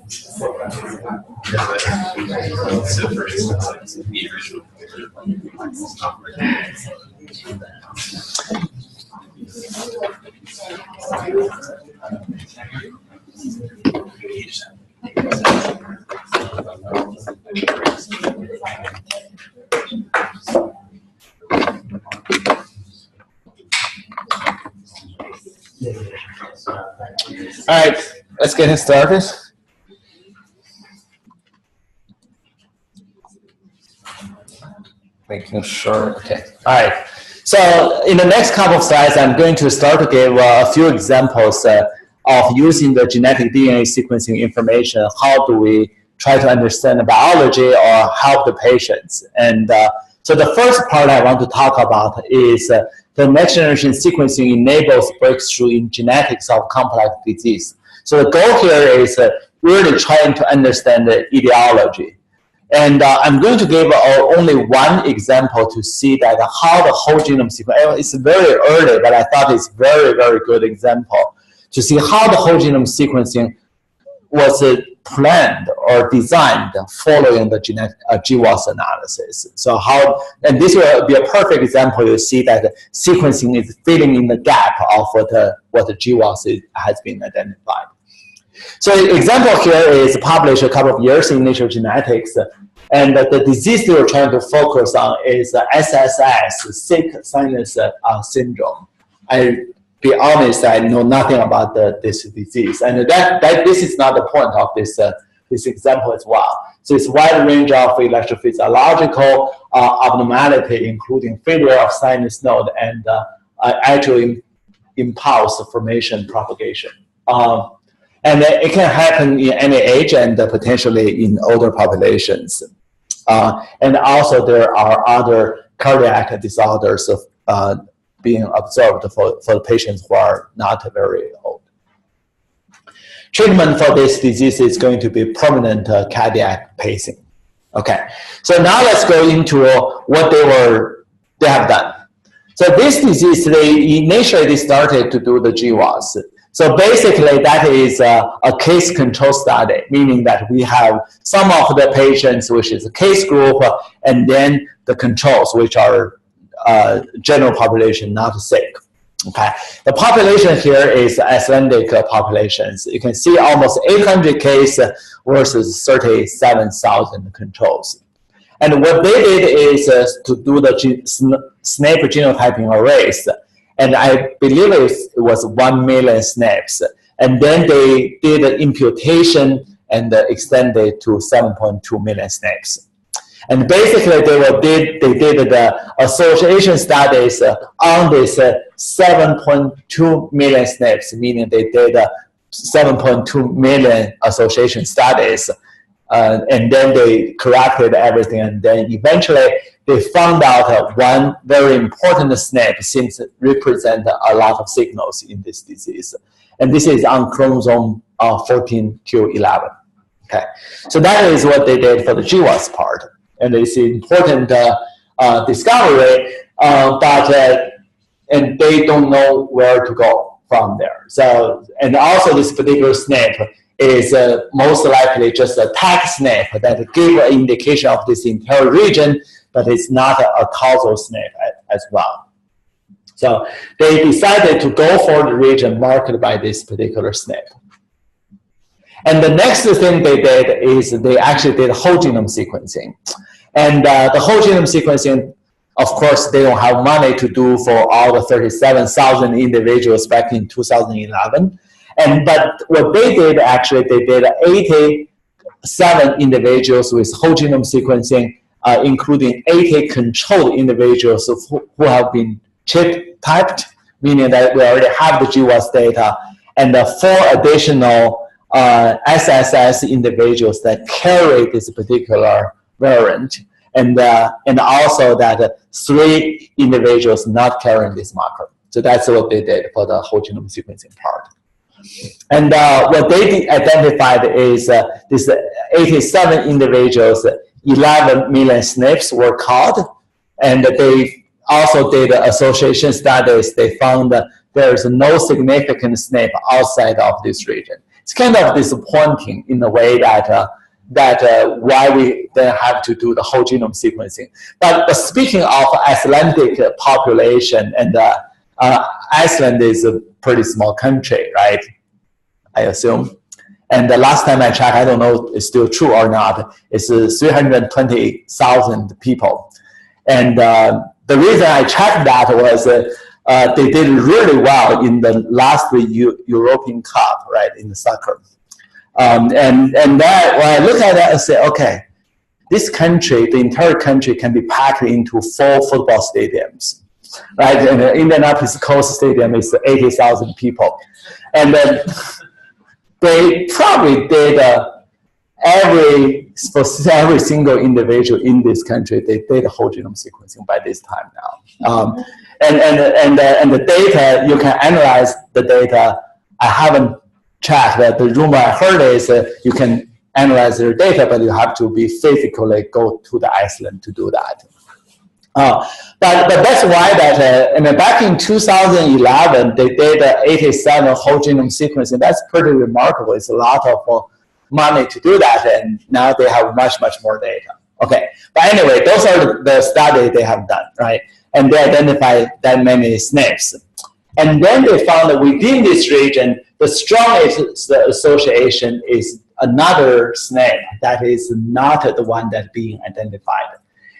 So for instance, like the original All right, let's get started. Making sure, okay. All right, so in the next couple of slides, I'm going to start to give a few examples of using the genetic DNA sequencing information. How do we try to understand the biology or help the patients? And so the first part I want to talk about is the next generation sequencing enables breakthrough in genetics of complex disease. So the goal here is really trying to understand the etiology. And I'm going to give only one example to see that how the whole genome sequence, it's very early, but I thought it's very, very good example to see how the whole genome sequencing was planned or designed following the genetic GWAS analysis. So how, and this will be a perfect example. You see that sequencing is filling in the gap of what the GWAS has been identified. So the example here is published a couple of years in Nature Genetics, and the disease we're trying to focus on is SSS, sick sinus syndrome. I be honest, I know nothing about this disease, and that this is not the point of this example as well. So it's a wide range of electrophysiological abnormality, including failure of sinus node and actually impulse formation propagation. And it can happen in any age and potentially in older populations. And also there are other cardiac disorders being observed for the patients who are not very old. Treatment for this disease is going to be permanent cardiac pacing. Okay, so now let's go into what they have done. So this disease, initially they started to do the GWAS. So basically that is a case control study, meaning that we have some of the patients, which is a case group, and then the controls, which are general population, not sick. Okay, the population here is Icelandic populations. You can see almost 800 cases versus 37,000 controls. And what they did is to do the SNP genotyping arrays. And I believe it was 1 million SNPs. And then they did the imputation and extended to 7.2 million SNPs. And basically they did the association studies on this 7.2 million SNPs, meaning they did 7.2 million association studies. And then they corrected everything, and then eventually they found out one very important SNP seems to represent a lot of signals in this disease. And this is on chromosome 14q11. Okay, so that is what they did for the GWAS part. And it's an important discovery, and they don't know where to go from there. So, and also this particular SNP is most likely just a tag SNP that give an indication of this entire region, but it's not a causal SNP as well. So they decided to go for the region marked by this particular SNP. And the next thing they did is they actually did whole genome sequencing. And the whole genome sequencing, of course, they don't have money to do for all the 37,000 individuals back in 2011. But what they did, actually, they did 87 individuals with whole genome sequencing, including 80 controlled individuals who have been chip typed, meaning that we already have the GWAS data, and 4 additional SSS individuals that carry this particular variant, and also that 3 individuals not carrying this marker. So that's what they did for the whole genome sequencing part. And what they identified is this 87 individuals, 11 million SNPs were caught, and they also did association studies. They found that there is no significant SNP outside of this region. It's kind of disappointing in the way that why we then have to do the whole genome sequencing. But speaking of Icelandic population, and Iceland is a pretty small country, right? I assume. And the last time I checked, I don't know if it's still true or not, it's 320,000 people. And the reason I checked that was they did really well in the last European Cup, right, in the soccer. And then when I look at that and say, okay, this country, the entire country can be packed into 4 football stadiums, right? And the Indianapolis Colts Stadium is 80,000 people. And then they probably did for every single individual in this country, they did the whole genome sequencing by this time now. And the data, you can analyze the data. I haven't checked that. The rumor I heard is you can analyze their data, but you have to be physically go to the Iceland to do that. But that's why that, back in 2011, they did 87 whole genome sequencing. That's pretty remarkable. It's a lot of money to do that, and now they have much more data. Okay, but anyway, those are the studies they have done, right? And they identified that many SNPs. And then they found that within this region, the strongest association is another SNP that is not the one that's being identified.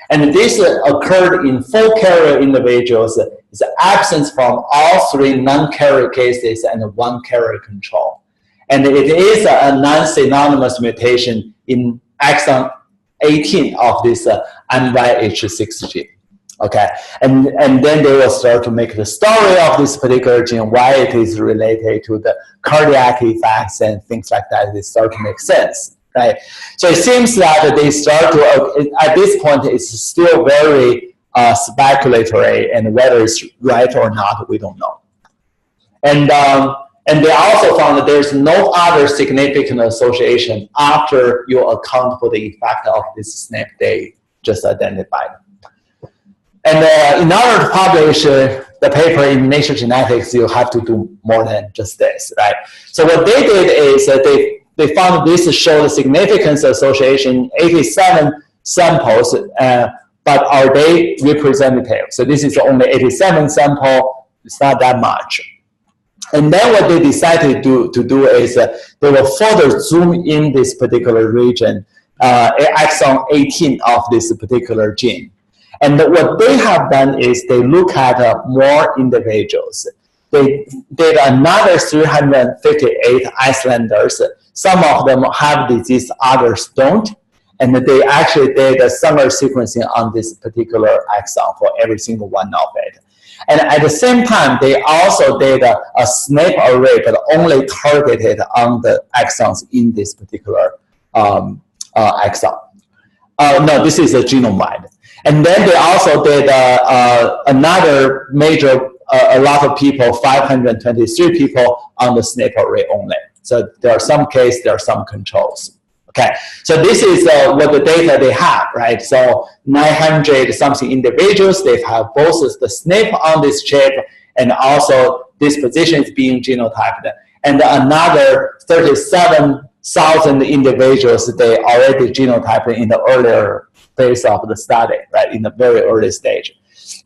And this occurred in 4 carrier individuals. It's absence from all 3 non-carrier cases and 1 carrier control. And it is a non-synonymous mutation in exon 18 of this MYH6 gene. Okay, and then they will start to make the story of this particular gene, why it is related to the cardiac effects and things like that. They start to make sense, right? So it seems that they start to, at this point, it's still very speculatory, and whether it's right or not, we don't know. And they also found that there's no other significant association after you account for the effect of this SNP they just identified. And in order to publish the paper in Nature Genetics, you have to do more than just this, right? So what they did is they found this showed a significance association, 87 samples, but are they representative? So this is only 87 sample, it's not that much. And then what they decided to do is they will further zoom in this particular region, exon 18 of this particular gene. And what they have done is they look at more individuals. They did another 358 Icelanders. Some of them have disease, others don't. And they actually did a summary sequencing on this particular exon for every single one of it. And at the same time, they also did a SNP array, but only targeted on the exons in this particular exon. No, this is a genome-wide. And then they also did another major, a lot of people, 523 people on the SNP array only. So there are some cases, there are some controls. Okay, so this is what the data they have, right? So 900 something individuals, they have both the SNP on this chip and also this position is being genotyped. And another 37,000 individuals, they already genotyped in the earlier phase of the study, right, in the very early stage.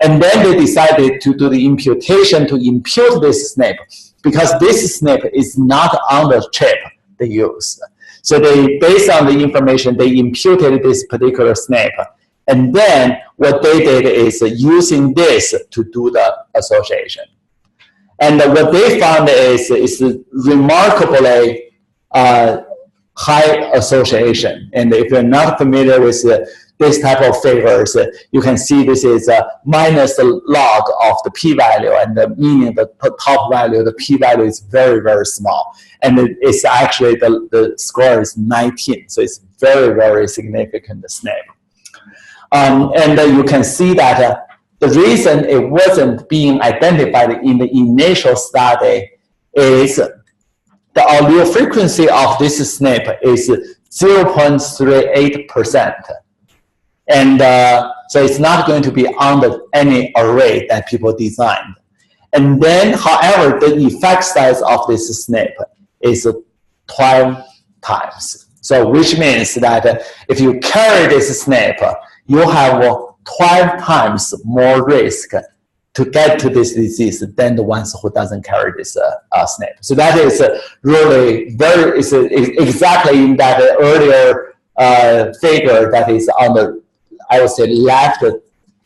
And then they decided to do the imputation to impute this SNP because this SNP is not on the chip they use. So they, based on the information, they imputed this particular SNP. And then what they did is using this to do the association. And what they found is remarkably high association. And if you're not familiar with this type of figures, you can see this is minus the log of the p-value, and meaning the top value, the p-value is very, very small. And it's actually, the score is 19, so it's very, very significant SNP. And you can see that the reason it wasn't being identified in the initial study is the allele frequency of this SNP is 0.38%. And so it's not going to be on any array that people designed. And then, however, the effect size of this SNP is 12 times. So which means that if you carry this SNP, you have 12 times more risk to get to this disease than the ones who doesn't carry this SNP. So that is really exactly in that earlier figure that is on the, I would say, left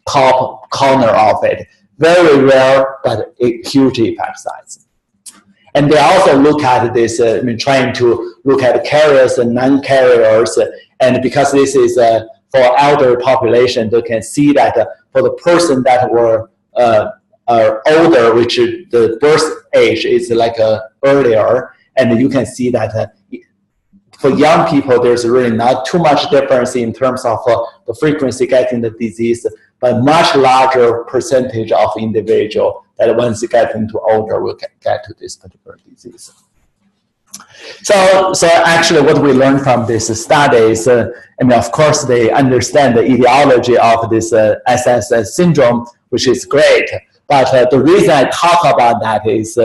top corner of it. Very rare, but a huge effect size. And they also look at this, trying to look at carriers and non-carriers. And because this is for elder population, they can see that for the person that were older, which the birth age is like earlier, and you can see that for young people, there's really not too much difference in terms of the frequency getting the disease, but much larger percentage of individual that once you get into older will get to this particular disease. So actually what we learned from this study is, of course they understand the etiology of this SSS syndrome, which is great. But the reason I talk about that is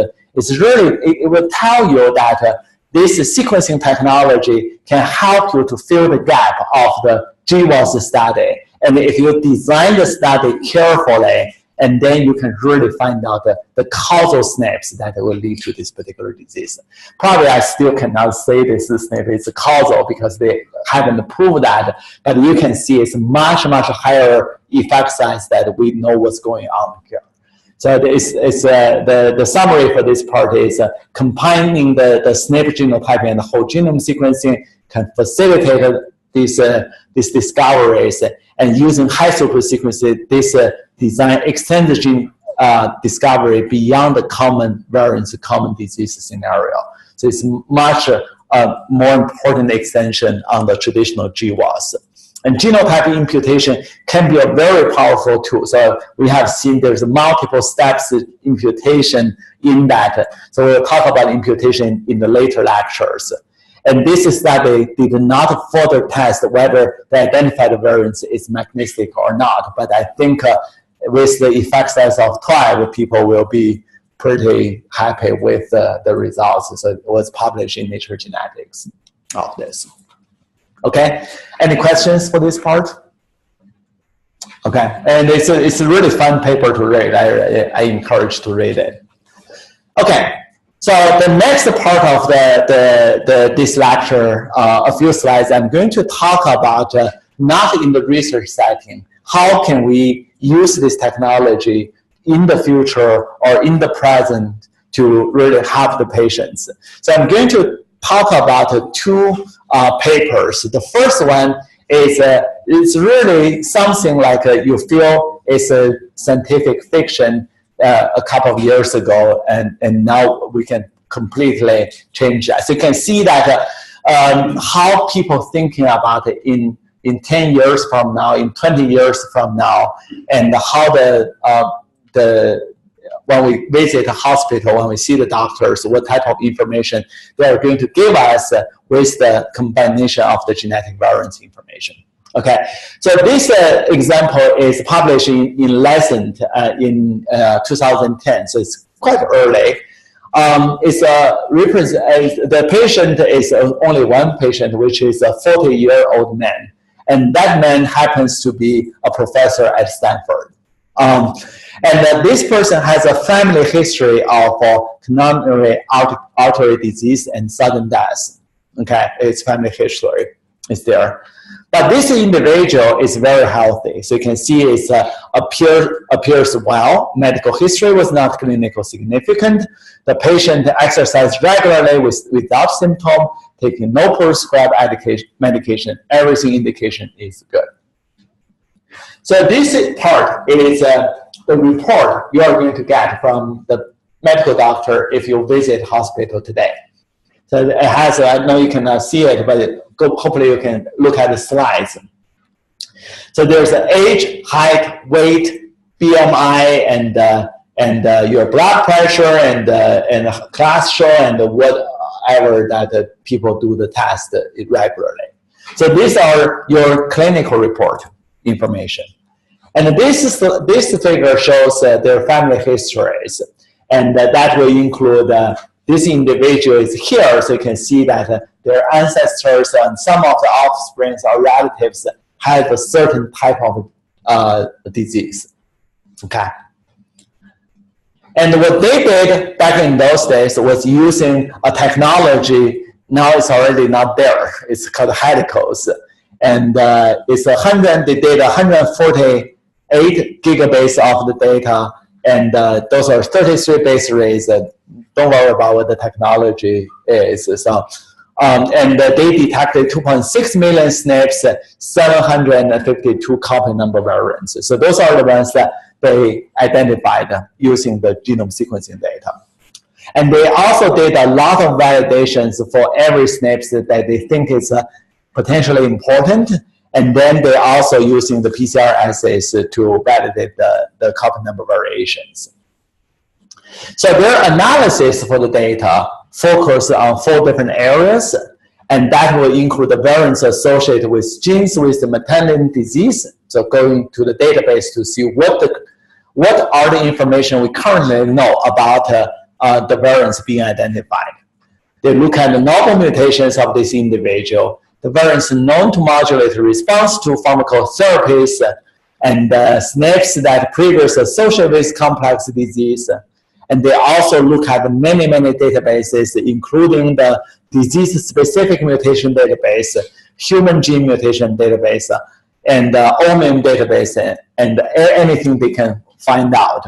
really, it will tell you that this sequencing technology can help you to fill the gap of the GWAS study. And if you design the study carefully, and then you can really find out the causal SNPs that will lead to this particular disease. Probably I still cannot say this SNP is causal because they haven't proved that, but you can see it's much, much higher effect size that we know what's going on here. So the summary for this part is combining the SNP genotype and the whole genome sequencing can facilitate these discoveries, and using high throughput sequencing, this design extend the gene discovery beyond the common variants, common disease scenario. So it's much more important extension on the traditional GWAS. And genotype imputation can be a very powerful tool. So we have seen there's multiple steps imputation in that. So we'll talk about imputation in the later lectures. And this study did not further test whether the identified variance is mechanistic or not. But I think with the effect size of 12, people will be pretty happy with the results. So it was published in Nature Genetics of this. Okay, any questions for this part? Okay, and it's a really fun paper to read. I encourage to read it. Okay, so the next part of this lecture, a few slides, I'm going to talk about not in the research setting. How can we use this technology in the future or in the present to really help the patients? So I'm going to talk about two papers. The first one is it's really something like you feel it's a scientific fiction a couple of years ago, and now we can completely change that. So you can see that how people thinking about it in 10 years from now, in 20 years from now, and how when we visit a hospital, when we see the doctors, what type of information they are going to give us with the combination of the genetic variance information. Okay, so this example is published in Lancet in 2010, so it's quite early. The patient is only one patient, which is a 40-year-old man, and that man happens to be a professor at Stanford. And this person has a family history of coronary artery disease and sudden death. Okay, it's family history is there. But this individual is very healthy. So you can see it appears well. Medical history was not clinically significant. The patient exercised regularly without symptom, taking no prescribed medication. Everything indication is good. So this part is the report you are going to get from the medical doctor if you visit hospital today. So it has, I know you cannot see it, but hopefully you can look at the slides. So there's age, height, weight, BMI, and your blood pressure, and class show, and whatever that people do the test regularly. So these are your clinical report information. And this figure shows their family histories, and that will include this individual is here, so you can see that their ancestors and some of the offspring or relatives have a certain type of disease. Okay. And what they did back in those days was using a technology. Now it's already not there. It's called helicals, and it's they did 148 gigabytes of the data, and those are 33 base rates. Don't worry about what the technology is. So, and they detected 2.6 million SNPs, 752 copy number variants. So those are the ones that they identified using the genome sequencing data. And they also did a lot of validations for every SNP that they think is potentially important. And then they're also using the PCR assays to validate the copy number variations. So their analysis for the data focus on 4 different areas, and that will include the variants associated with genes with the Mendelian disease. So going to the database to see what are the information we currently know about the variants being identified. They look at the novel mutations of this individual, the variants known to modulate response to pharmacotherapies, and SNPs that previously associated with complex disease. And they also look at many databases, including the disease-specific mutation database, human gene mutation database, and OMIM database, and anything they can find out.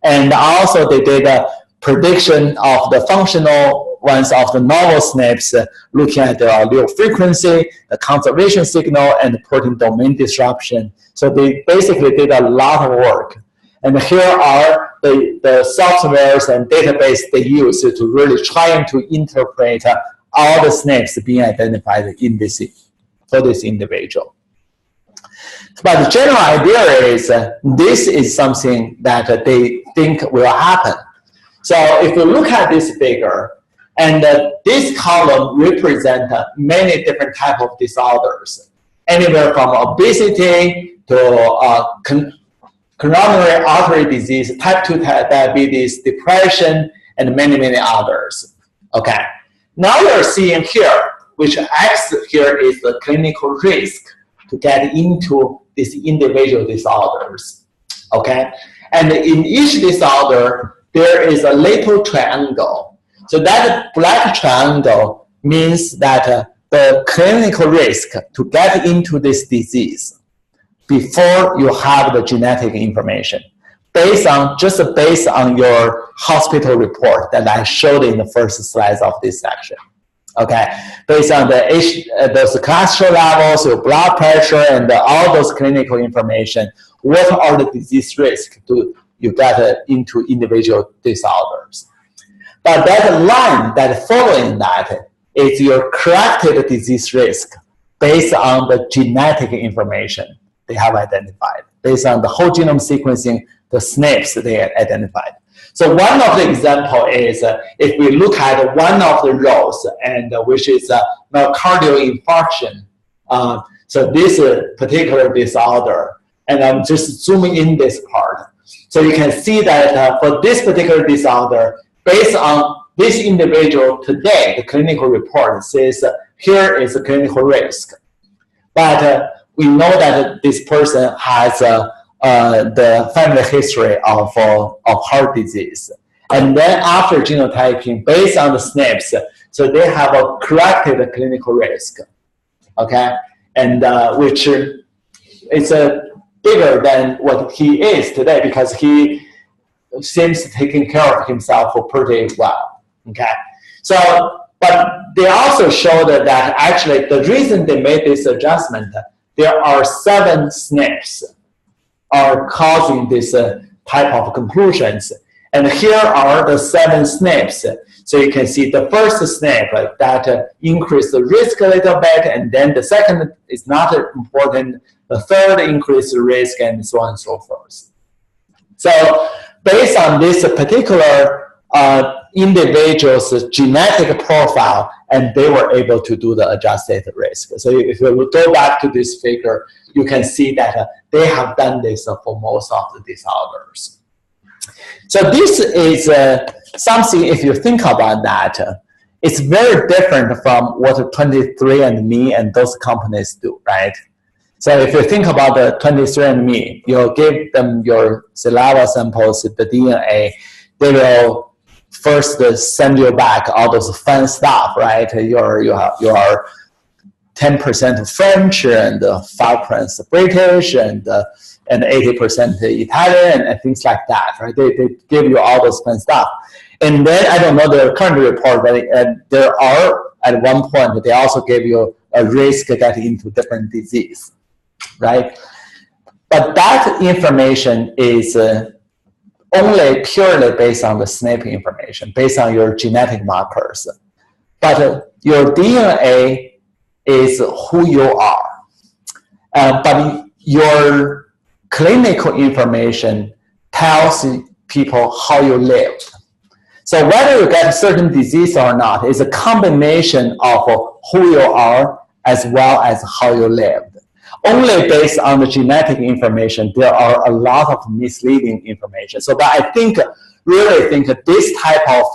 And also they did a prediction of the functional ones of the novel SNPs, looking at their allele frequency, the conservation signal, and the protein domain disruption. So they basically did a lot of work. And here are the softwares and database they use to really trying to interpret all the SNPs being identified in this for this individual. But the general idea is this is something that they think will happen. So if you look at this figure, and this column represents many different types of disorders, anywhere from obesity to coronary artery disease, type 2 diabetes, depression, and many others. Okay. Now you're seeing here, which X here is the clinical risk to get into these individual disorders. Okay. And in each disorder, there is a little triangle. So that black triangle means that the clinical risk to get into this disease before you have the genetic information, based on your hospital report that I showed in the first slides of this section. Okay, based on those cholesterol levels, your blood pressure, and all those clinical information, what are the disease risks you get into individual disorders? But that line that following that is your corrected disease risk based on the genetic information they have identified, based on the whole genome sequencing, the SNPs they identified. So one of the example is if we look at one of the rows, and which is myocardial infarction. So this particular disorder, and I'm just zooming in this part. So you can see that for this particular disorder, based on this individual today, the clinical report says here is a clinical risk. But we know that this person has the family history of heart disease. And then after genotyping, based on the SNPs, so they have a corrected clinical risk, okay? And which is bigger than what he is today because he seems taking care of himself pretty well, okay? So, but they also showed that actually the reason they made this adjustment, there are 7 SNPs are causing this type of conclusions. And here are the 7 SNPs. So you can see the first SNP that increase the risk a little bit, and then the second is not important, the third increase the risk, and so on and so forth. So based on this particular individual's genetic profile, and they were able to do the adjusted risk. So if you go back to this figure, you can see that they have done this for most of the disorders. So this is something, if you think about that, it's very different from what 23andMe and those companies do, right? So if you think about the 23andMe, you give them your saliva samples, the DNA, they will first send you back all those fun stuff, right? You are 10% French and 5% British and 80% Italian and things like that, right? They give you all those fun stuff. And then, I don't know the current report, but there are, at one point, they also gave you a risk getting into different disease, right? But that information is only purely based on the SNP information, based on your genetic markers. But your DNA is who you are. But your clinical information tells people how you live. So whether you get a certain disease or not is a combination of who you are as well as how you lived. Only based on the genetic information, there are a lot of misleading information. So but I really think this type of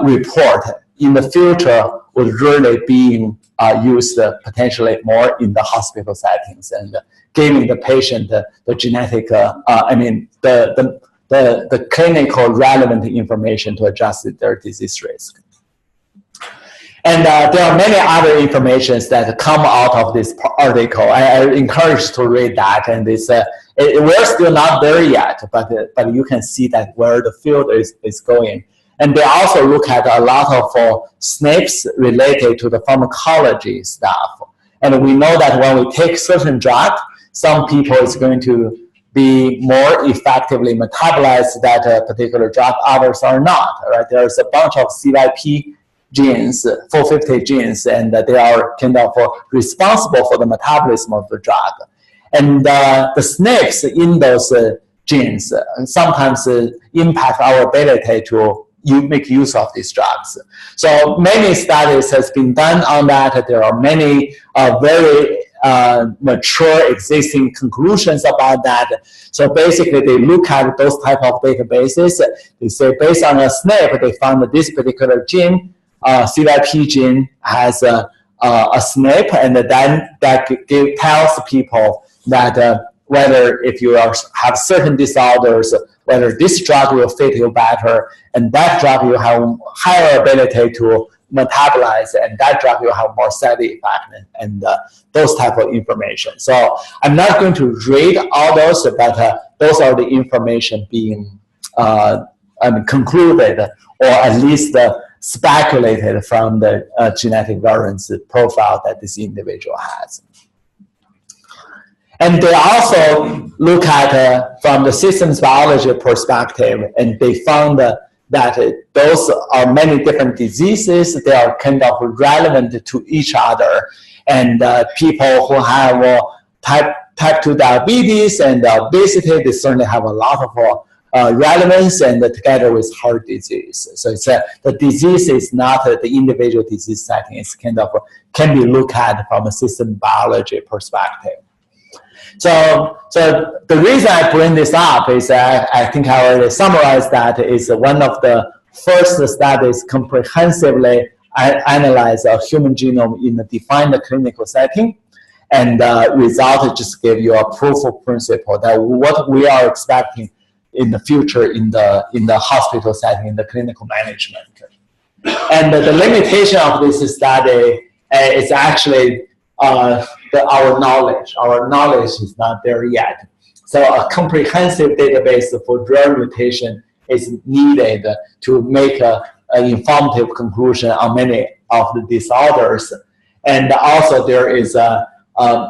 report in the future would really be used potentially more in the hospital settings and giving the patient the genetic, the clinical relevant information to adjust their disease risk. And there are many other informations that come out of this article. I encourage to read that, and we're still not there yet, but you can see that where the field is going. And they also look at a lot of SNPs related to the pharmacology stuff. And we know that when we take certain drugs, some people is going to be more effectively metabolize that particular drug, others are not, right? There's a bunch of CYP genes, 450 genes, and they are kind of responsible for the metabolism of the drug. And the SNPs in those genes sometimes impact our ability to make use of these drugs. So many studies has been done on that. There are many very mature existing conclusions about that. So basically they look at those type of databases. They say based on a SNP, they found that this particular gene, CYP gene, has a SNP, and then that tells people that whether if you have certain disorders, whether this drug will fit you better, and that drug will have higher ability to metabolize, and that drug will have more side effect, and those type of information. So I'm not going to read all those, but those are the information being concluded, or at least speculated from the genetic variance profile that this individual has. And they also look at from the systems biology perspective, and they found that those are many different diseases. They are kind of relevant to each other. And people who have type 2 diabetes and obesity, they certainly have a lot of relevance, and together with heart disease. So it's the disease is not the individual disease setting. It's kind of can be looked at from a system biology perspective. So the reason I bring this up is I think I already summarized that is one of the first studies comprehensively analyze a human genome in a defined clinical setting, and result just give you a proof of principle that what we are expecting in the future in the hospital setting, in the clinical management. And the limitation of this study is actually our knowledge. Our knowledge is not there yet. So a comprehensive database for drug mutation is needed to make an informative conclusion on many of the disorders. And also there is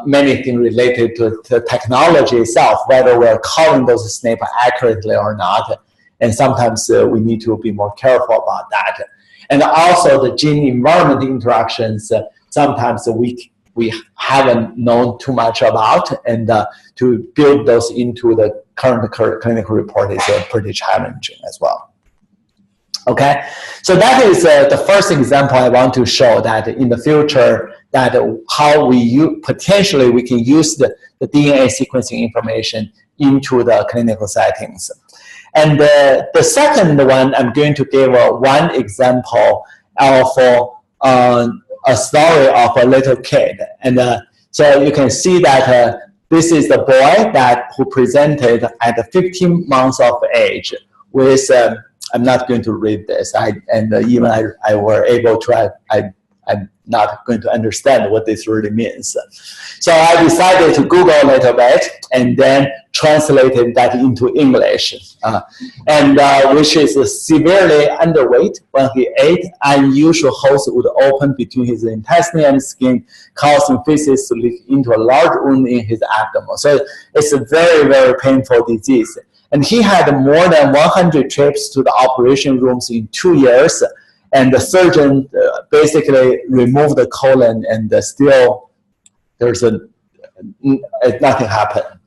many things related to technology itself, whether we're calling those SNP accurately or not. And sometimes we need to be more careful about that. And also the gene-environment interactions, sometimes we haven't known too much about, and to build those into the current clinical report is pretty challenging as well. Okay, so that is the first example I want to show that in the future that how potentially we can use the DNA sequencing information into the clinical settings. And the second one, I'm going to give one example of a story of a little kid. And so you can see that this is the boy who presented at 15 months of age with, I'm not going to read this, even I were able to, I'm not going to understand what this really means. So I decided to Google a little bit and then translated that into English. Which is severely underweight. When he ate, unusual holes would open between his intestine and skin, causing feces to leak into a large wound in his abdomen. So it's a very, very painful disease. And he had more than 100 trips to the operation rooms in 2 years. And the surgeon basically removed the colon, and still nothing happened.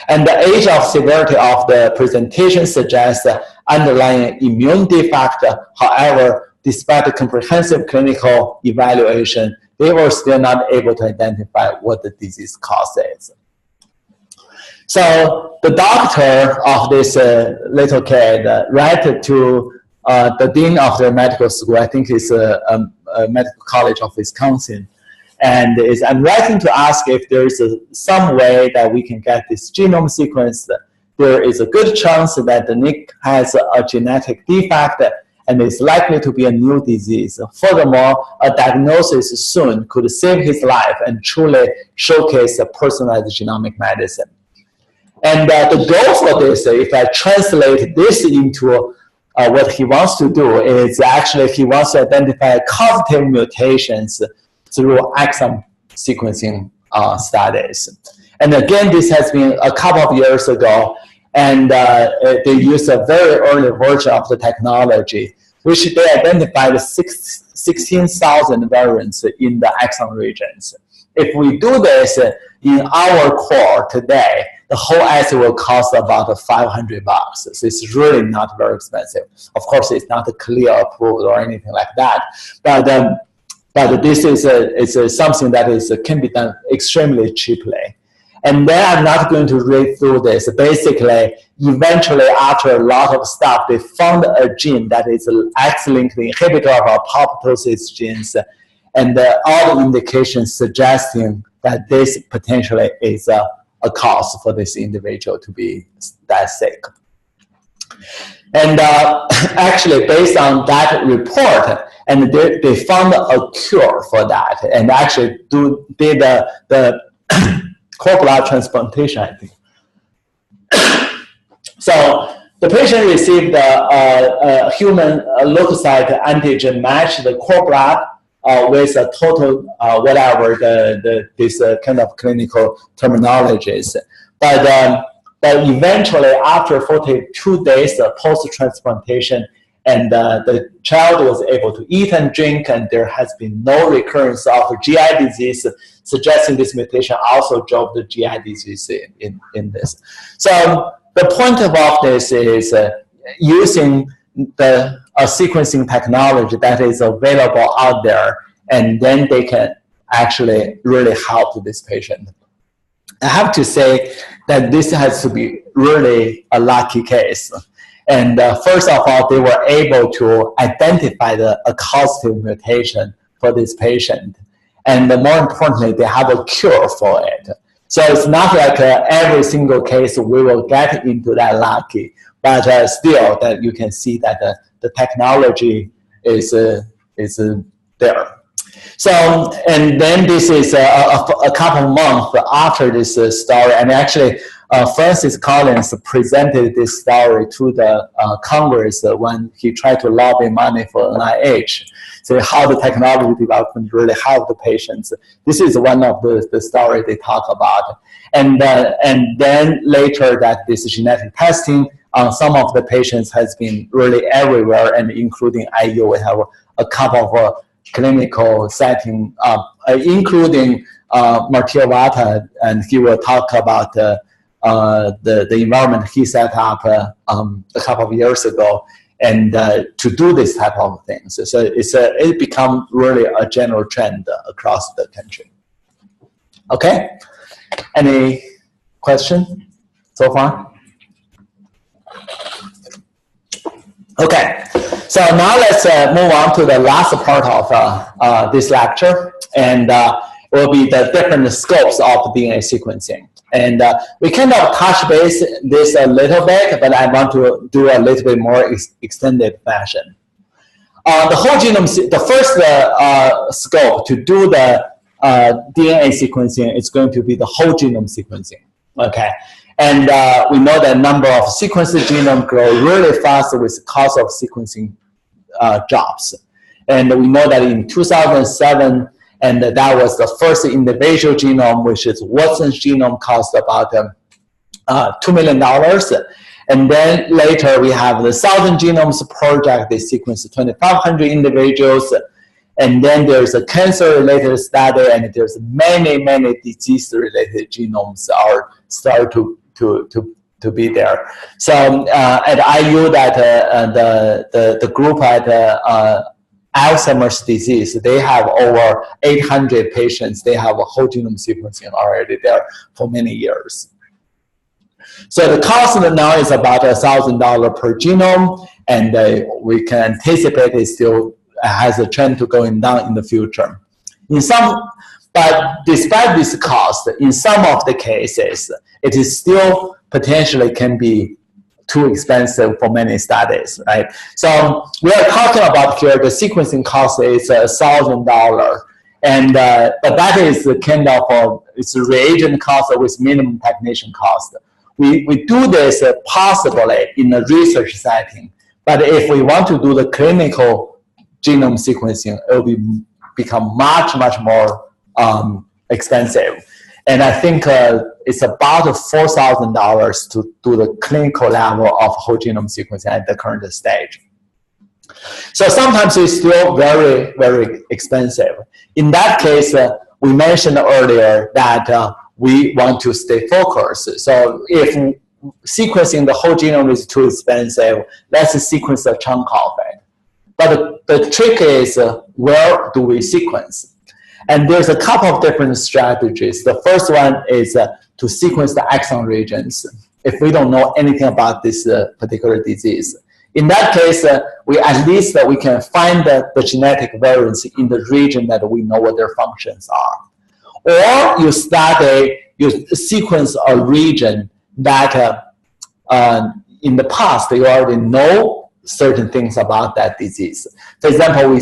And the age of severity of the presentation suggests underlying immune defect. However, despite the comprehensive clinical evaluation, they were still not able to identify what the disease cause is. So the doctor of this little kid wrote to the dean of the medical school, I think it's a medical college of Wisconsin, and I'm writing to ask if there is some way that we can get this genome sequence. There is a good chance that the Nick has a genetic defect and is likely to be a new disease. Furthermore, a diagnosis soon could save his life and truly showcase a personalized genomic medicine. And the goal for this, if I translate this into what he wants to do, is actually he wants to identify causative mutations through exome sequencing studies. And again, this has been a couple of years ago, and they used a very early version of the technology, which they identified 16,000 variants in the exome regions. If we do this in our core today, the whole assay will cost about $500. So it's really not very expensive. Of course, it's not clear approved or anything like that, but this is something that can be done extremely cheaply. And then I'm not going to read through this. Basically, eventually, after a lot of stuff, they found a gene that is an X-linked inhibitor of apoptosis genes, and all the indications suggesting that this potentially is a cause for this individual to be that sick. And actually, based on that report, and they found a cure for that, and actually did the cord blood transplantation, I think. So the patient received a human leukocyte antigen matched the cord blood with a total whatever this kind of clinical terminologies, but eventually after 42 days post-transplantation, and the child was able to eat and drink, and there has been no recurrence of GI disease, suggesting this mutation also drove the GI disease in this. So the point of this is using a sequencing technology that is available out there, and then they can actually really help this patient. I have to say that this has to be really a lucky case. And first of all, they were able to identify a causative mutation for this patient. And more importantly, they have a cure for it. So it's not like every single case we will get into that lucky, but still that you can see that the technology is there. So, and then this is a couple months after this story, and actually Francis Collins presented this story to the Congress when he tried to lobby money for NIH. So how the technology development really helped the patients. This is one of the stories they talk about. And then later that this genetic testing on some of the patients has been really everywhere, and including IU. We have a couple of clinical setting, including Martil Vata, and he will talk about the environment he set up a couple of years ago, and to do this type of things. So it become really a general trend across the country. Okay, any question so far? Okay, so now let's move on to the last part of this lecture, and will be the different scopes of DNA sequencing. And we kind of touch base this a little bit, but I want to do a little bit more extended fashion. The whole genome, the first scope to do the DNA sequencing is going to be the whole genome sequencing. Okay, and we know that number of sequenced genome grow really fast with cost of sequencing jobs. And we know that in 2007, and that was the first individual genome, which is Watson's genome, cost about $2 million. And then later we have the 1,000 Genomes Project. They sequenced 2,500 individuals. And then there's a cancer-related study, and there's many disease-related genomes are start to be there. So at IU, that the group at Alzheimer's disease, they have over 800 patients. They have a whole genome sequencing already there for many years. So the cost now is about $1,000 per genome, and we can anticipate it still has a trend to going down in the future. But despite this cost, in some of the cases, it is still potentially can be too expensive for many studies, right? So we are talking about here the sequencing cost is $1,000, and but that is kind of it's a reagent cost with minimum technician cost. We do this possibly in a research setting, but if we want to do the clinical genome sequencing, it will become much more expensive. And I think it's about $4,000 to do the clinical level of whole genome sequencing at the current stage. So sometimes it's still very expensive. In that case, we mentioned earlier that we want to stay focused. So if sequencing the whole genome is too expensive, let's sequence a chunk of it. But the trick is where do we sequence? And there's a couple of different strategies. The first one is to sequence the exon regions if we don't know anything about this particular disease. In that case, we at least we can find the genetic variants in the region that we know what their functions are. Or you sequence a region that in the past you already know certain things about that disease. For example, we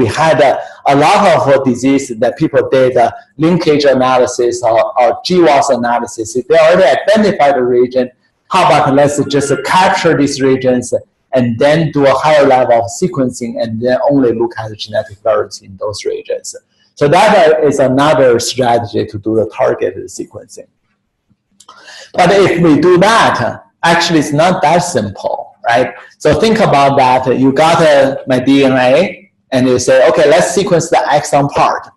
had a lot of disease that people did linkage analysis or GWAS analysis. If they already identified a region, how about let's just capture these regions and then do a higher level of sequencing and then only look at the genetic variants in those regions. So that is another strategy to do the targeted sequencing. But if we do that, actually it's not that simple, right? So think about that. You got my DNA, and you say, okay, let's sequence the exon part.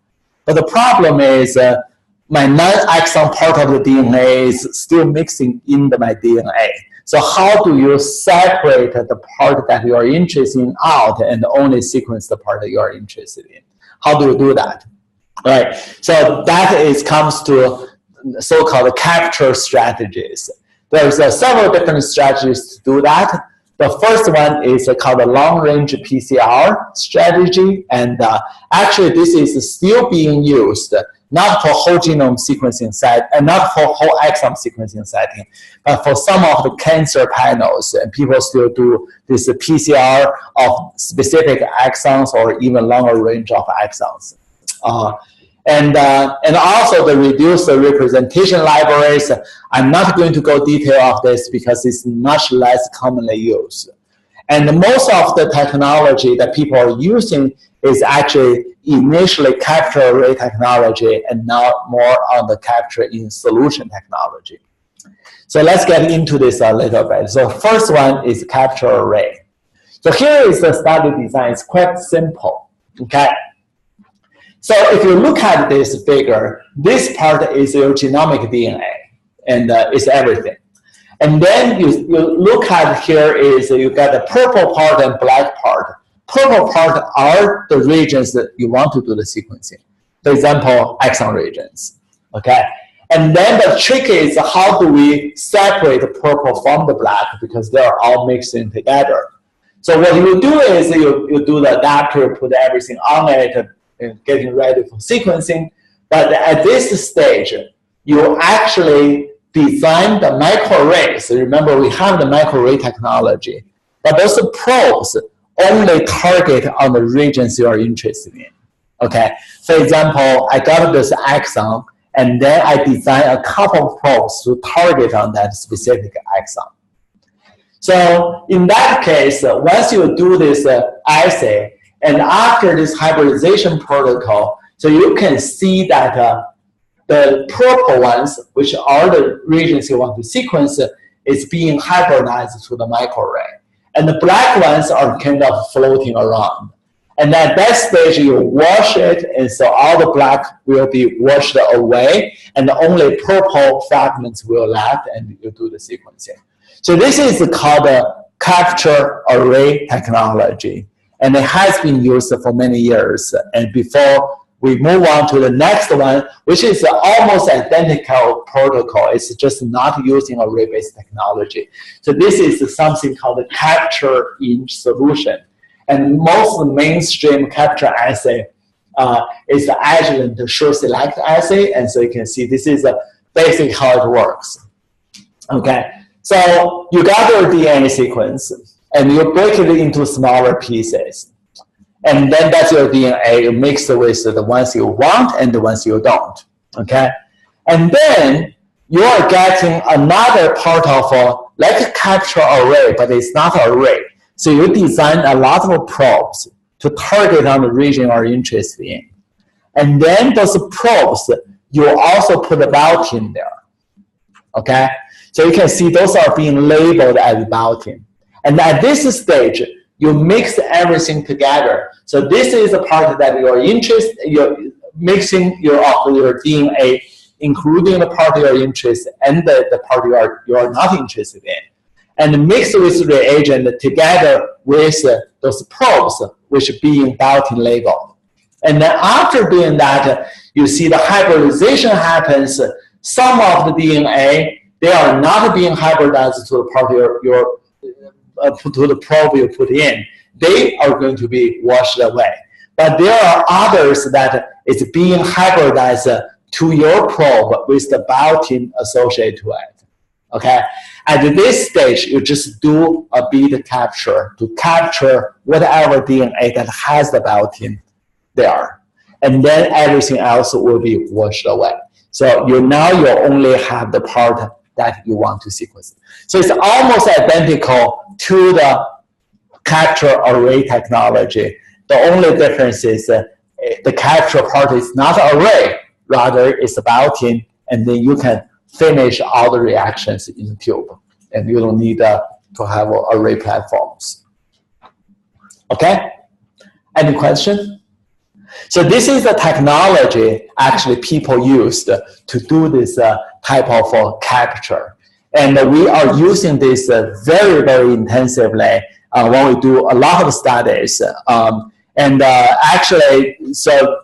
But the problem is my non-exon part of the DNA is still mixing in my DNA. So how do you separate the part that you are interested in out and only sequence the part that you are interested in? How do you do that? Right. So that comes to so-called capture strategies. There's several different strategies to do that. The first one is called the long-range PCR strategy, and actually this is still being used, not for whole genome sequencing setting, and not for whole exome sequencing setting, but for some of the cancer panels, and people still do this PCR of specific exons or even longer range of exons. And also the reduced representation libraries. I'm not going to go detail of this because it's much less commonly used. And most of the technology that people are using is actually initially capture array technology and now more on the capture in solution technology. So let's get into this a little bit. So first one is capture array. So here is the study design. It's quite simple, okay? So if you look at this figure, this part is your genomic DNA, and it's everything. And then you look at here is you got the purple part and black part. Purple part are the regions that you want to do the sequencing. For example, exon regions, okay? And then the trick is how do we separate the purple from the black because they are all mixed in together. So what you do is you do the adapter, put everything on it, and getting ready for sequencing. But at this stage, you actually design the microarray. So remember, we have the microarray technology, but those probes only target on the regions you are interested in. Okay. For example, I got this exon, and then I design a couple of probes to target on that specific exon. So in that case, once you do this assay, and after this hybridization protocol, so you can see that the purple ones, which are the regions you want to sequence, is being hybridized to the microarray. And the black ones are kind of floating around. And at that stage, you wash it, and so all the black will be washed away, and only purple fragments will left, and you do the sequencing. So this is called the capture array technology, and it has been used for many years. And before we move on to the next one, which is almost identical protocol, it's just not using array-based technology. So this is something called the capture in solution. And most mainstream capture assay is the Agilent Sure Select assay. And so you can see this is basically how it works. Okay, so you got your DNA sequence, and you break it into smaller pieces. And then that's your DNA. You mix it with the ones you want and the ones you don't. Okay, and then you are getting another part of like a capture array, but it's not an array. So you design a lot of probes to target on the region you're interested in. And then those probes, you also put a bout in there. Okay? So you can see those are being labeled as boutin. And at this stage, you mix everything together. So this is the part that you're interested, you're mixing your DNA, including the part you're interested in and the part you are not interested in. And mix with reagent together with those probes, which are being boutin labeled. And then after doing that, you see the hybridization happens. Some of the DNA, they are not being hybridized to the part to the probe you put in. They are going to be washed away. But there are others that is being hybridized to your probe with the boutin associated to it. Okay? At this stage, you just do a bead capture to capture whatever DNA that has the boutin there. And then everything else will be washed away. So you only have the part that you want to sequence. So it's almost identical to the capture array technology. The only difference is the capture part is not array, rather it's a boutin, and then you can finish all the reactions in the tube, and you don't need to have array platforms. Okay? Any question? So this is the technology actually people used to do this type of capture. And we are using this very, very intensively when we do a lot of studies. Actually, so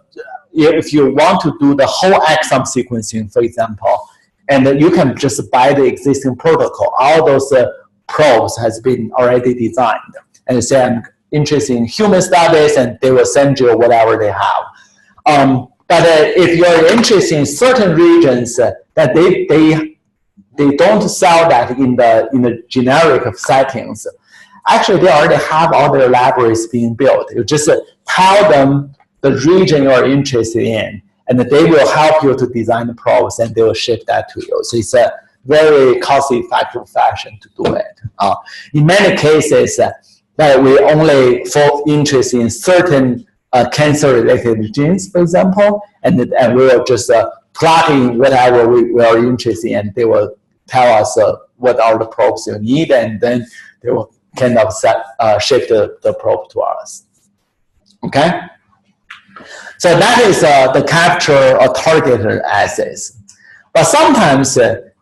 if you want to do the whole exome sequencing, for example, and you can just buy the existing protocol. All those probes has been already designed. And you say, I'm interested in human studies, and they will send you whatever they have. But if you're interested in certain regions that they don't sell that in the generic settings, actually they already have all their libraries being built. You just tell them the region you're interested in, and they will help you to design the probes, and they will ship that to you. So it's a very cost-effective fashion to do it. In many cases, that we only fall interest in certain cancer-related genes, for example, and we will just plug in whatever we are interested in, and they will tell us what are the probes you need, and then they will kind of ship the probe to us. Okay? So that is the capture or targeted assays. But sometimes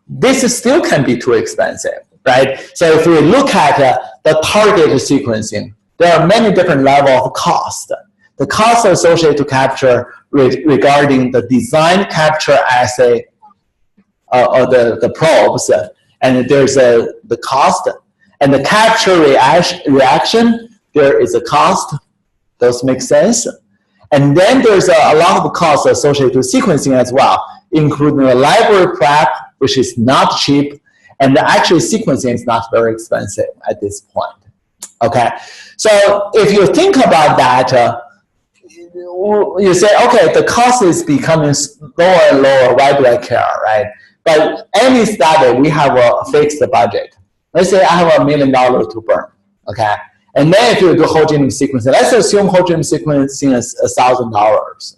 this still can be too expensive, right? So if we look at the targeted sequencing, there are many different levels of cost. The cost associated to capture regarding the design capture assay or the probes, and there's the cost, and the capture reaction there is a cost. Those make sense. And then there's a lot of costs associated with sequencing as well, including the library prep, which is not cheap, and actually sequencing is not very expensive at this point. Okay, so if you think about that, you say, okay, the cost is becoming lower and lower, why do I care, right? But any study, we have a fixed budget. Let's say I have $1 million to burn, okay? And then if you do whole genome sequencing, let's assume whole genome sequencing is $1,000.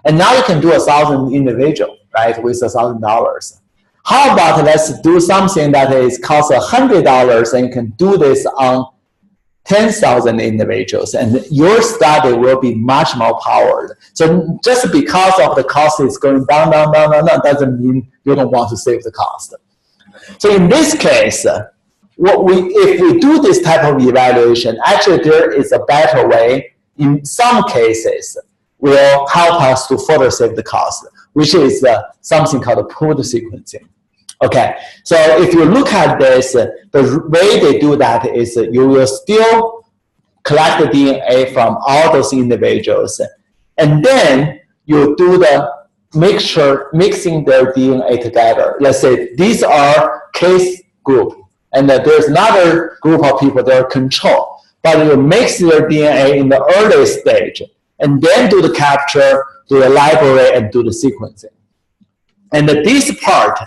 And now you can do 1,000 individual, right, with $1,000. How about let's do something that is cost $100 and you can do this on 10,000 individuals, and your study will be much more powered. So just because of the cost is going down, doesn't mean you don't want to save the cost. So in this case, if we do this type of evaluation, actually there is a better way. In some cases, will help us to further save the cost, which is something called pooled sequencing. Okay, so if you look at this, the way they do that is you will still collect the DNA from all those individuals, and then you do the mixing their DNA together. Let's say these are case group, and there's another group of people that are control, but you mix their DNA in the early stage, and then do the capture, do the library, and do the sequencing. And this part,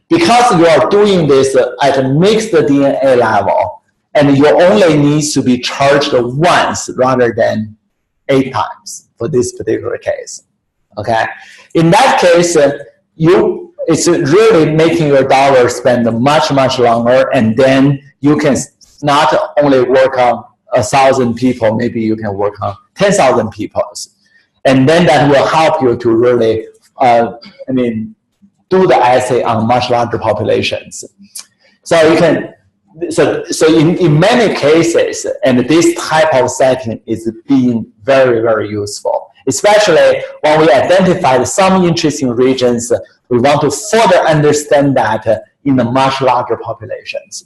because you are doing this at a mixed DNA level, and you only need to be charged once rather than 8 times for this particular case. Okay, in that case, it's really making your dollar spend much longer, and then you can not only work on 1,000 people, maybe you can work on 10,000 people, and then that will help you to really, do the assay on much larger populations. So you can, so in many cases, and this type of setting is being very useful, especially when we identify some interesting regions, we want to further understand that in the much larger populations.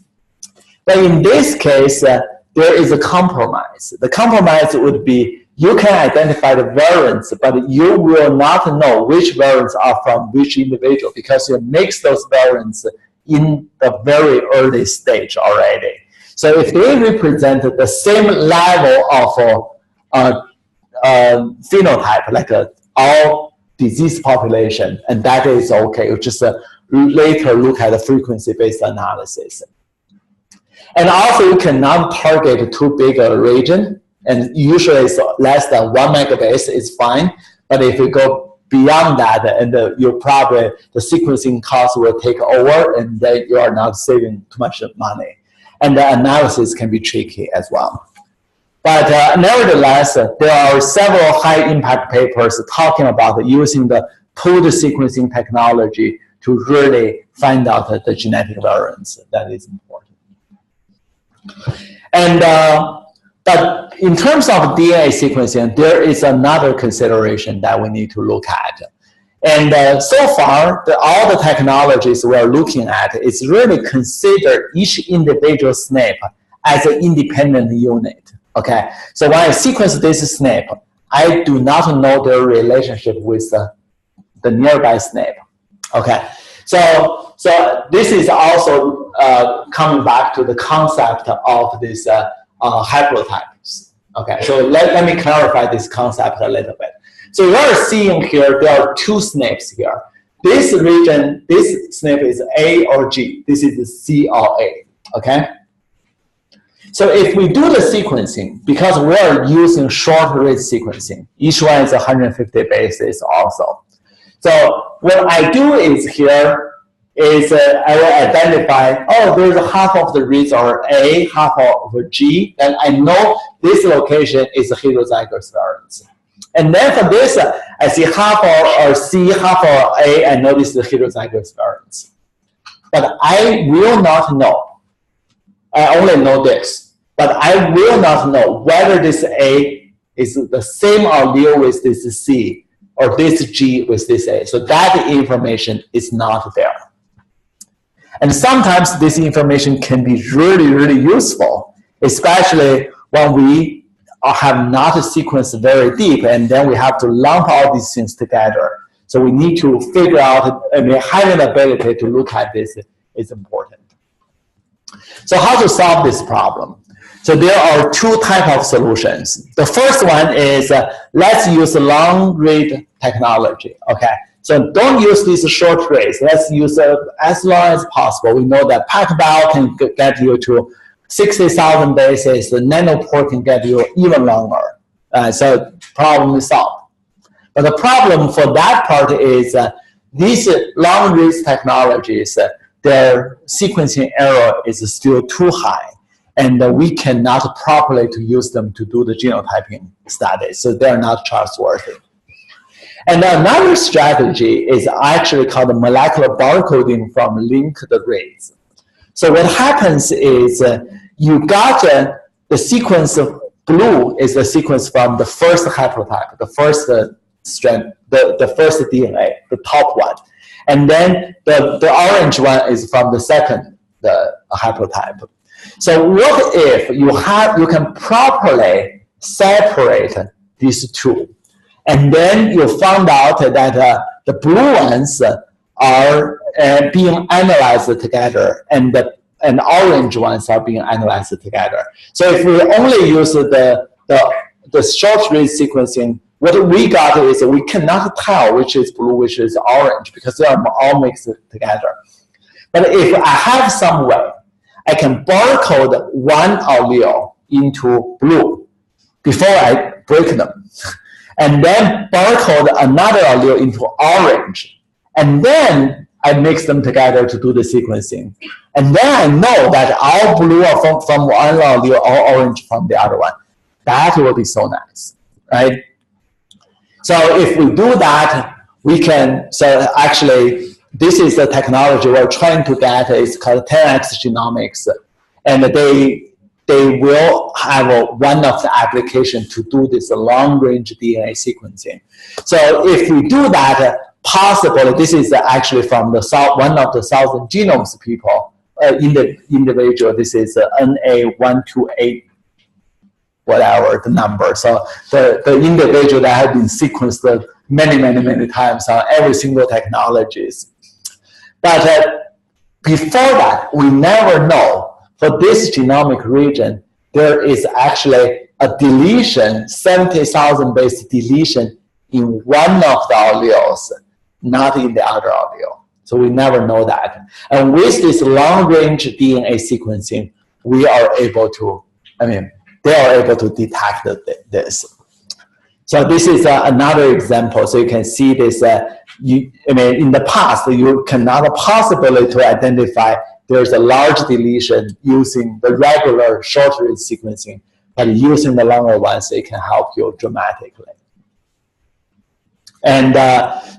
But in this case, there is a compromise. The compromise would be you can identify the variants, but you will not know which variants are from which individual because you mix those variants in the very early stage already. So if they represent the same level of phenotype, like all disease population, and that is okay. You just later look at the frequency-based analysis. And also, you cannot target too big a region, and usually it's less than 1 megabase is fine. But if you go beyond that, and you probably the sequencing cost will take over, and then you are not saving too much money. And the analysis can be tricky as well. But nevertheless, there are several high-impact papers talking about using the pooled sequencing technology to really find out the genetic variants. That is important. And but in terms of DNA sequencing, there is another consideration that we need to look at. And so far, all the technologies we are looking at is really consider each individual SNP as an independent unit. Okay, so when I sequence this SNP, I do not know their relationship with the nearby SNP. Okay, so this is also coming back to the concept of this haplotypes. Okay, so let me clarify this concept a little bit. So you are seeing here, there are two SNPs here. This region, this SNP is A or G. This is C or A. Okay. So if we do the sequencing, because we are using short-read sequencing, each one is 150 bases also. So what I do is here is I will identify, oh, there's half of the reads are A, half of G, and I know this location is a heterozygous variant. And then for this, I see half or C, half or A, I know this is a heterozygous variant. But I will not know. I only know this. But I will not know whether this A is the same allele with this C or this G with this A. So that information is not there. And sometimes this information can be really, really useful, especially when we have not sequenced very deep, and then we have to lump all these things together. So we need to figure out, having the ability to look at this is important. So how to solve this problem? So there are two types of solutions. The first one is let's use long-read technology, okay? So don't use these short reads. Let's use as long as possible. We know that PacBio can get you to 60,000 bases. The nanopore can get you even longer. So problem is solved. But the problem for that part is these long-read technologies, their sequencing error is still too high, and we cannot properly to use them to do the genotyping studies, so they're not trustworthy. And another strategy is actually called molecular barcoding from linked reads. So what happens is you got the sequence of blue is the sequence from the first haplotype, the first strand, the first DNA, the top one. And then the orange one is from the second haplotype. So what if you can properly separate these two? And then you found out that the blue ones are being analyzed together, and the orange ones are being analyzed together. So if we only use the short read sequencing, what we got is we cannot tell which is blue, which is orange, because they are all mixed together. But if I have some way, I can barcode one allele into blue before I break them, and then barcode another allele into orange, and then I mix them together to do the sequencing. And then I know that all blue are from one allele, all orange from the other one. That will be so nice, right? So if we do that, we can, so actually, this is the technology we're trying to get. It's called 10x Genomics. And they will have one of the applications to do this long-range DNA sequencing. So if we do that, possibly, this is actually from the one of the 1,000 genomes people, in the individual, this is NA128, whatever the number. So the individual that has been sequenced many times on every single technologies. But before that, we never know. For this genomic region, there is actually a deletion, 70,000 base deletion in one of the alleles, not in the other allele. So we never know that. And with this long-range DNA sequencing, we are able to, they are able to detect this. So this is another example. So you can see this, in the past, you cannot possibly to identify there's a large deletion using the regular short-read sequencing, but using the longer ones, it can help you dramatically. And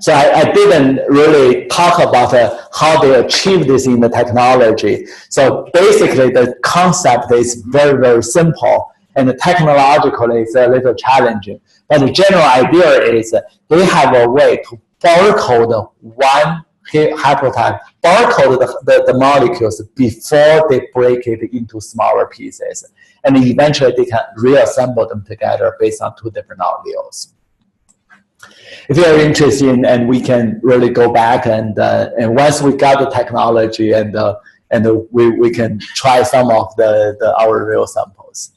so I didn't really talk about how they achieve this in the technology. So basically, the concept is very simple, and technologically, it's a little challenging. But the general idea is they have a way to barcode one haplotype, barcode the molecules before they break it into smaller pieces. And eventually they can reassemble them together based on two different alleles. If you're interested, and we can really go back and once we got the technology and we can try some of our real samples.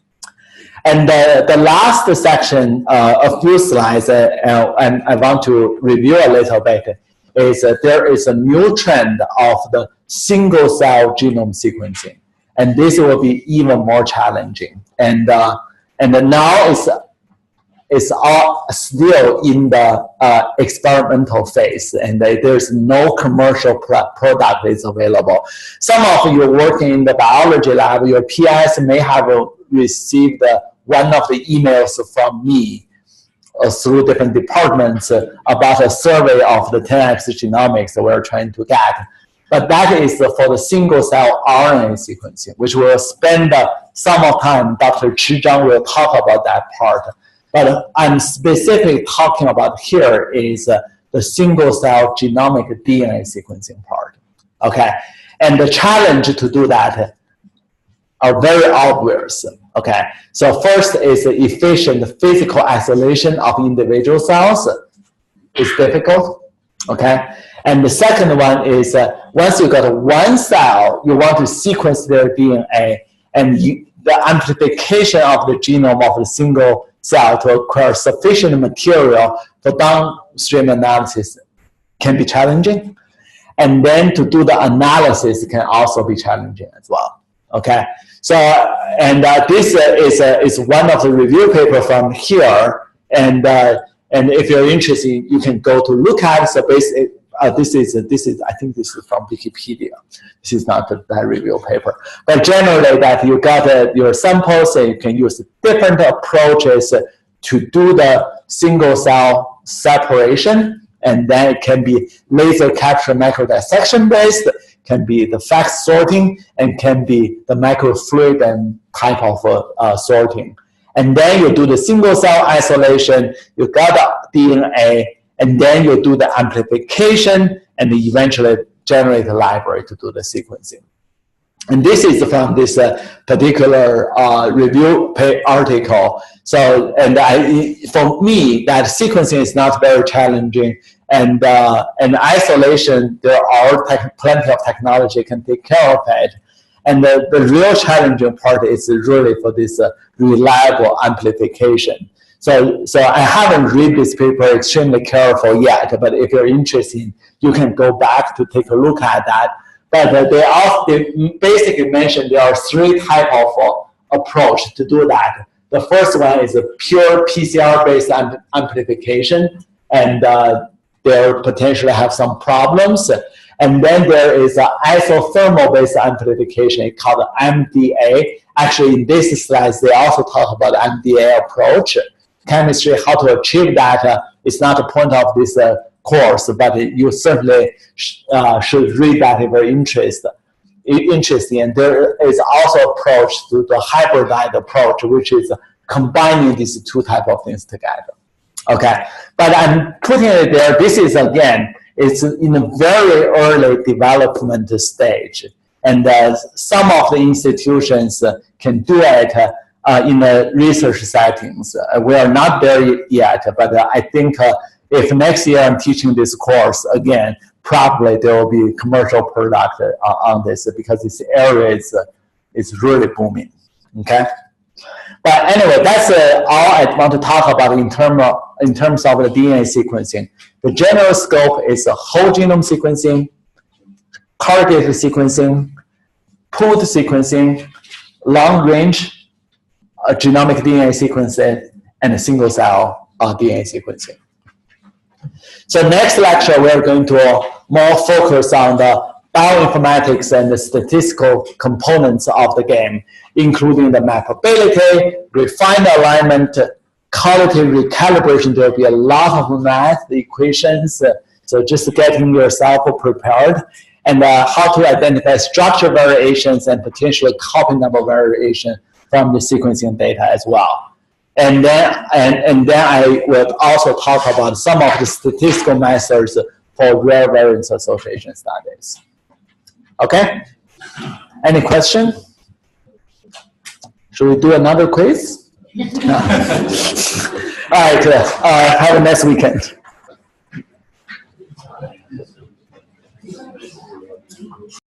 And the last section, a few slides, and I want to review a little bit, is there is a new trend of the single-cell genome sequencing, and this will be even more challenging. And now it's all still in the experimental phase, and there's no commercial product is available. Some of you working in the biology lab, your PIs may have received one of the emails from me through different departments about a survey of the 10x genomics that we're trying to get. But that is for the single-cell RNA sequencing, which we'll spend some of time. Dr. Chi Zhang will talk about that part. But I'm specifically talking about here is the single-cell genomic DNA sequencing part. Okay, and the challenge to do that are very obvious. Okay, so first is the efficient physical isolation of individual cells is difficult. Okay, and the second one is once you got one cell, you want to sequence their DNA, and the amplification of the genome of a single cell to acquire sufficient material for downstream analysis can be challenging. And then to do the analysis can also be challenging as well. Okay, so and this is one of the review paper from here, and if you're interested, you can go to look at it. So basically, this is I think this is from Wikipedia. This is not that review paper, but generally that you got your samples and you can use different approaches to do the single cell separation. And then it can be laser capture microdissection based, can be the FACS sorting, and can be the microfluid and type of sorting. And then you do the single cell isolation, you got the DNA, and then you do the amplification, and eventually generate a library to do the sequencing. And this is from this particular review article. So, and for me, that sequencing is not very challenging. And isolation, there are plenty of technology can take care of it. And the real challenging part is really for this reliable amplification. So I haven't read this paper extremely careful yet, but if you're interested, you can go back to take a look at that. But they basically mentioned there are three types of approach to do that. The first one is a pure PCR-based amplification, and they potentially have some problems. And then there is an isothermal-based amplification. It's called MDA. Actually, in this slide, they also talk about the MDA approach. Chemistry, how to achieve that is not the point of this course, but you certainly should read that if you're interested. And there is also approach to the hybridized approach, which is combining these two types of things together. Okay, but I'm putting it there. This is, again, it's in a very early development stage. And some of the institutions can do it in the research settings. We are not there yet, but I think if next year I'm teaching this course, again, probably there will be commercial product on this because this area is really booming, okay? But anyway, that's all I want to talk about in terms of the DNA sequencing. The general scope is whole genome sequencing, targeted sequencing, pooled sequencing, long-range genomic DNA sequencing, and single cell DNA sequencing. So next lecture, we're going to more focus on the bioinformatics and the statistical components of the game, including the mappability, refined alignment, quality recalibration. There will be a lot of math equations, so just getting yourself prepared, and how to identify structure variations and potentially copy number variation from the sequencing data as well. And then I will also talk about some of the statistical methods for rare variance association studies. Okay? Any question? Should we do another quiz? No. All right. Have a nice weekend.